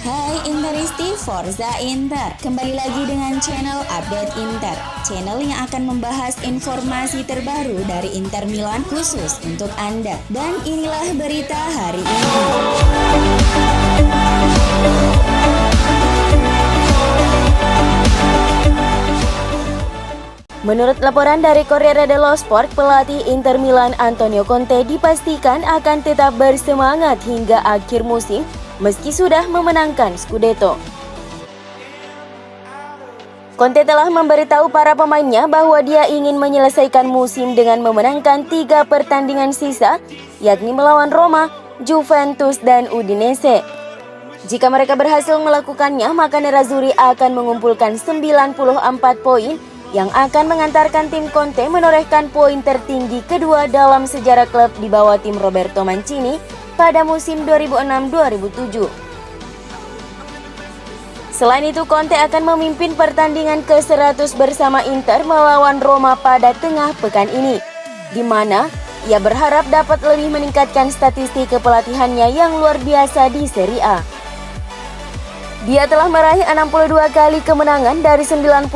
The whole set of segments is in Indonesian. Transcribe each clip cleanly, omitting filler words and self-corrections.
Hai Interisti Forza Inter, kembali lagi dengan channel Update Inter, channel yang akan membahas informasi terbaru dari Inter Milan khusus untuk Anda. Dan inilah berita hari ini. Menurut laporan dari Corriere dello Sport, pelatih Inter Milan Antonio Conte dipastikan akan tetap bersemangat hingga akhir musim meski sudah memenangkan Scudetto. Conte telah memberitahu para pemainnya bahwa dia ingin menyelesaikan musim dengan memenangkan 3 pertandingan sisa, yakni melawan Roma, Juventus, dan Udinese. Jika mereka berhasil melakukannya, maka Nerazzurri akan mengumpulkan 94 poin yang akan mengantarkan tim Conte menorehkan poin tertinggi kedua dalam sejarah klub di bawah tim Roberto Mancini pada musim 2006-2007. Selain itu, Conte akan memimpin pertandingan ke-100 bersama Inter melawan Roma pada tengah pekan ini, di mana ia berharap dapat lebih meningkatkan statistik kepelatihannya yang luar biasa di Serie A. Dia telah meraih 62 kali kemenangan dari 99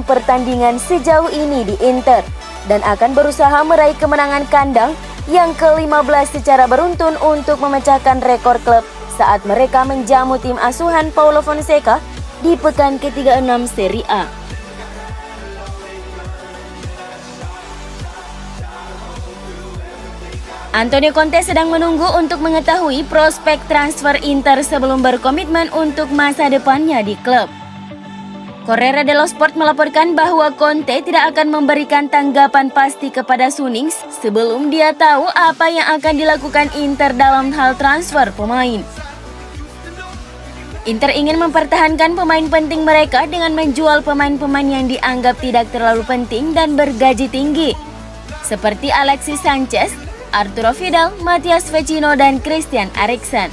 pertandingan sejauh ini di Inter dan akan berusaha meraih kemenangan kandang yang ke-15 secara beruntun untuk memecahkan rekor klub saat mereka menjamu tim asuhan Paulo Fonseca di pekan ke-36 Serie A. Antonio Conte sedang menunggu untuk mengetahui prospek transfer Inter sebelum berkomitmen untuk masa depannya di klub. Corriere dello Sport melaporkan bahwa Conte tidak akan memberikan tanggapan pasti kepada Sunnings sebelum dia tahu apa yang akan dilakukan Inter dalam hal transfer pemain. Inter ingin mempertahankan pemain penting mereka dengan menjual pemain-pemain yang dianggap tidak terlalu penting dan bergaji tinggi, seperti Alexis Sanchez, Arturo Vidal, Matthias Vecino, dan Christian Eriksen.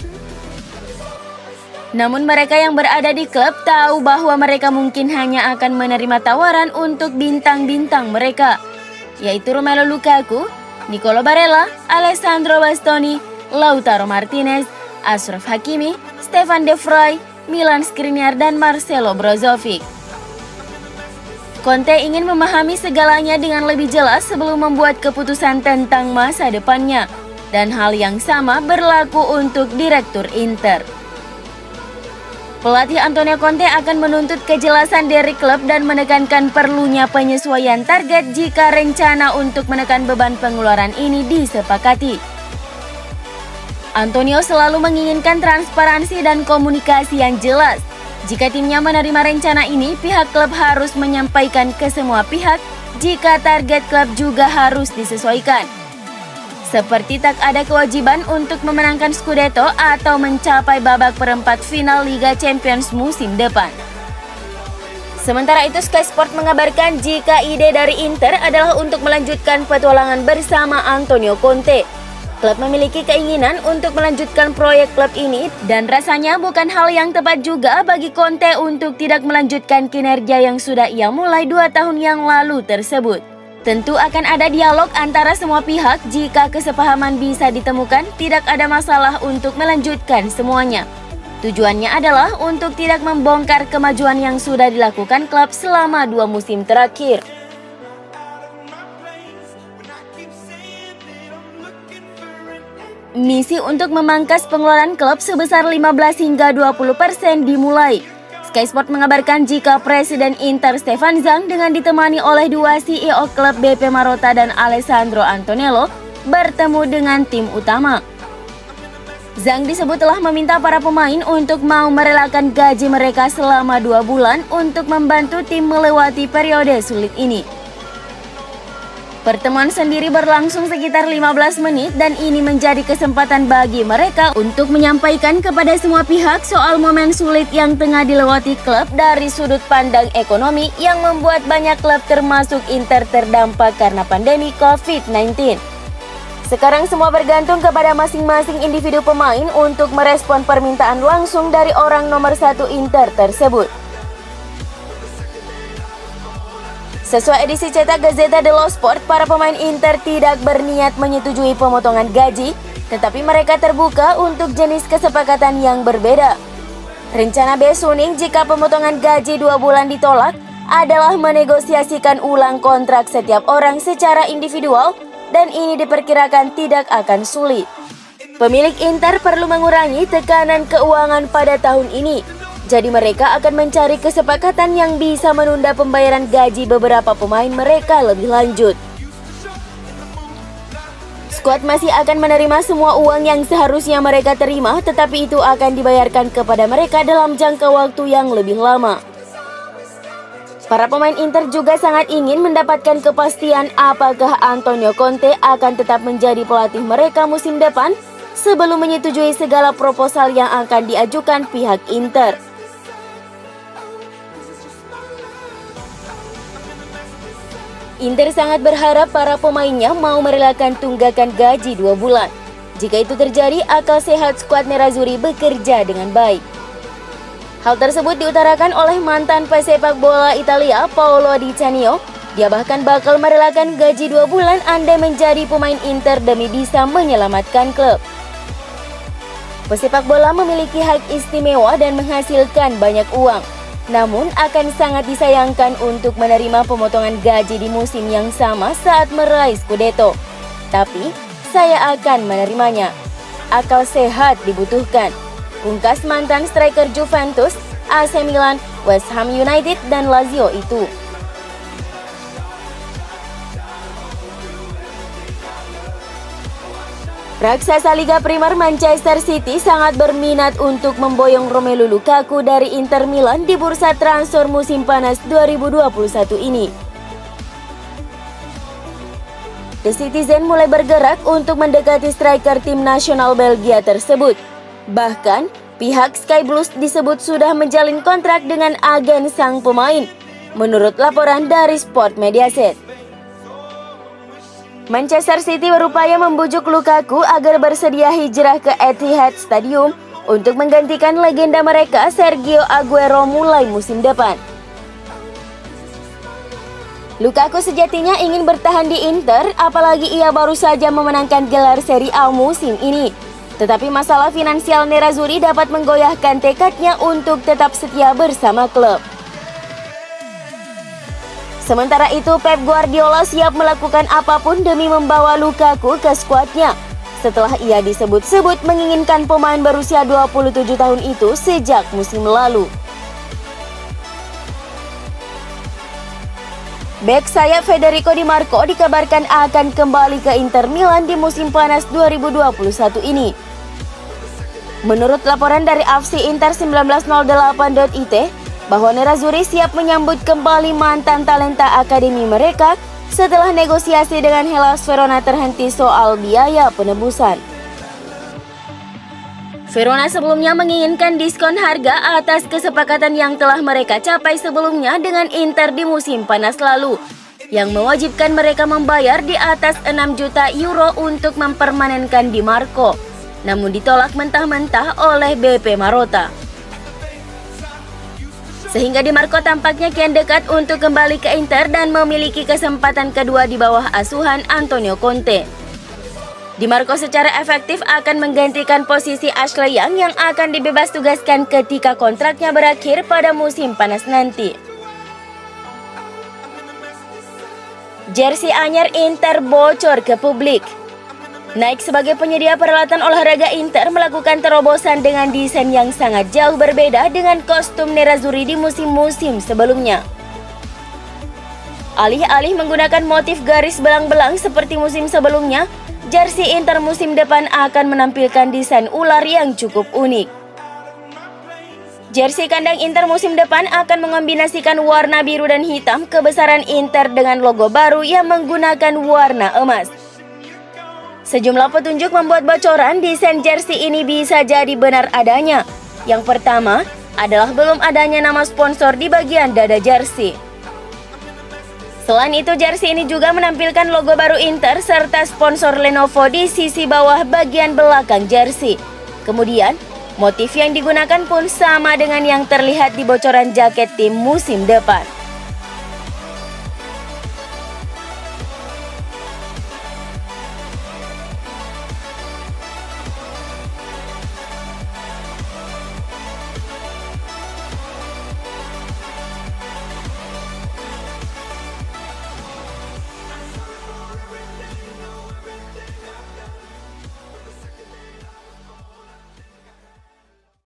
Namun mereka yang berada di klub tahu bahwa mereka mungkin hanya akan menerima tawaran untuk bintang-bintang mereka, yaitu Romelu Lukaku, Nicolo Barella, Alessandro Bastoni, Lautaro Martinez, Achraf Hakimi, Stefan De Vrij, Milan Skriniar, dan Marcelo Brozovic. Conte ingin memahami segalanya dengan lebih jelas sebelum membuat keputusan tentang masa depannya, dan hal yang sama berlaku untuk Direktur Inter. Pelatih Antonio Conte akan menuntut kejelasan dari klub dan menekankan perlunya penyesuaian target jika rencana untuk menekan beban pengeluaran ini disepakati. Antonio selalu menginginkan transparansi dan komunikasi yang jelas. Jika timnya menerima rencana ini, pihak klub harus menyampaikan ke semua pihak jika target klub juga harus disesuaikan. Seperti tak ada kewajiban untuk memenangkan Scudetto atau mencapai babak perempat final Liga Champions musim depan. Sementara itu, Sky Sport mengabarkan jika ide dari Inter adalah untuk melanjutkan petualangan bersama Antonio Conte. Klub memiliki keinginan untuk melanjutkan proyek klub ini dan rasanya bukan hal yang tepat juga bagi Conte untuk tidak melanjutkan kinerja yang sudah ia mulai 2 tahun yang lalu tersebut. Tentu akan ada dialog antara semua pihak. Jika kesepahaman bisa ditemukan, tidak ada masalah untuk melanjutkan semuanya. Tujuannya adalah untuk tidak membongkar kemajuan yang sudah dilakukan klub selama 2 musim terakhir. Misi untuk memangkas pengeluaran klub sebesar 15 hingga 20% dimulai. Sky Sport mengabarkan jika Presiden Inter Stefan Zhang dengan ditemani oleh 2 CEO klub BP Marotta dan Alessandro Antonello bertemu dengan tim utama. Zhang disebut telah meminta para pemain untuk mau merelakan gaji mereka selama 2 bulan untuk membantu tim melewati periode sulit ini. Pertemuan sendiri berlangsung sekitar 15 menit dan ini menjadi kesempatan bagi mereka untuk menyampaikan kepada semua pihak soal momen sulit yang tengah dilewati klub dari sudut pandang ekonomi yang membuat banyak klub termasuk Inter terdampak karena pandemi COVID-19. Sekarang semua bergantung kepada masing-masing individu pemain untuk merespon permintaan langsung dari orang nomor 1 Inter tersebut. Sesuai edisi cetak Gazzetta dello Sport, para pemain Inter tidak berniat menyetujui pemotongan gaji, tetapi mereka terbuka untuk jenis kesepakatan yang berbeda. Rencana Bae Suning jika pemotongan gaji 2 bulan ditolak adalah menegosiasikan ulang kontrak setiap orang secara individual dan ini diperkirakan tidak akan sulit. Pemilik Inter perlu mengurangi tekanan keuangan pada tahun ini. Jadi mereka akan mencari kesepakatan yang bisa menunda pembayaran gaji beberapa pemain mereka lebih lanjut. Skuad masih akan menerima semua uang yang seharusnya mereka terima, tetapi itu akan dibayarkan kepada mereka dalam jangka waktu yang lebih lama. Para pemain Inter juga sangat ingin mendapatkan kepastian apakah Antonio Conte akan tetap menjadi pelatih mereka musim depan sebelum menyetujui segala proposal yang akan diajukan pihak Inter. Inter sangat berharap para pemainnya mau merelakan tunggakan gaji 2 bulan. Jika itu terjadi, akal sehat skuad Nerazzurri bekerja dengan baik. Hal tersebut diutarakan oleh mantan pesepak bola Italia Paolo Di Canio. Dia bahkan bakal merelakan gaji 2 bulan andai menjadi pemain Inter demi bisa menyelamatkan klub. Pesepak bola memiliki hak istimewa dan menghasilkan banyak uang. Namun akan sangat disayangkan untuk menerima pemotongan gaji di musim yang sama saat meraih Scudetto. Tapi saya akan menerimanya. Akal sehat dibutuhkan. Pungkas mantan striker Juventus, AC Milan, West Ham United, dan Lazio itu. Raksasa Liga Primer Manchester City sangat berminat untuk memboyong Romelu Lukaku dari Inter Milan di bursa transfer musim panas 2021 ini. The Citizen mulai bergerak untuk mendekati striker tim nasional Belgia tersebut. Bahkan, pihak Sky Blues disebut sudah menjalin kontrak dengan agen sang pemain, menurut laporan dari Sport Mediaset. Manchester City berupaya membujuk Lukaku agar bersedia hijrah ke Etihad Stadium untuk menggantikan legenda mereka Sergio Aguero mulai musim depan. Lukaku sejatinya ingin bertahan di Inter, apalagi ia baru saja memenangkan gelar Serie A musim ini. Tetapi masalah finansial Nerazzurri dapat menggoyahkan tekadnya untuk tetap setia bersama klub. Sementara itu, Pep Guardiola siap melakukan apapun demi membawa Lukaku ke skuadnya setelah ia disebut-sebut menginginkan pemain berusia 27 tahun itu sejak musim lalu. Bek sayap Federico Di Marco dikabarkan akan kembali ke Inter Milan di musim panas 2021 ini. Menurut laporan dari AFC Inter 1908.it, bahwa Nerazzurri siap menyambut kembali mantan talenta akademi mereka setelah negosiasi dengan Hellas Verona terhenti soal biaya penebusan. Verona sebelumnya menginginkan diskon harga atas kesepakatan yang telah mereka capai sebelumnya dengan Inter di musim panas lalu, yang mewajibkan mereka membayar di atas 6 juta euro untuk mempermanenkan Di Marco, namun ditolak mentah-mentah oleh BP Marotta. Sehingga Di Marco tampaknya kian dekat untuk kembali ke Inter dan memiliki kesempatan kedua di bawah asuhan Antonio Conte. Di Marco secara efektif akan menggantikan posisi Ashley Young yang akan dibebas tugaskan ketika kontraknya berakhir pada musim panas nanti. Jersey anyar Inter bocor ke publik. Nike sebagai penyedia peralatan olahraga Inter melakukan terobosan dengan desain yang sangat jauh berbeda dengan kostum Nerazzurri di musim-musim sebelumnya. Alih-alih menggunakan motif garis belang-belang seperti musim sebelumnya, jersey Inter musim depan akan menampilkan desain ular yang cukup unik. Jersey kandang Inter musim depan akan mengombinasikan warna biru dan hitam kebesaran Inter dengan logo baru yang menggunakan warna emas. Sejumlah petunjuk membuat bocoran desain jersey ini bisa jadi benar adanya. Yang pertama adalah belum adanya nama sponsor di bagian dada jersey. Selain itu, jersey ini juga menampilkan logo baru Inter serta sponsor Lenovo di sisi bawah bagian belakang jersey. Kemudian, motif yang digunakan pun sama dengan yang terlihat di bocoran jaket tim musim depan.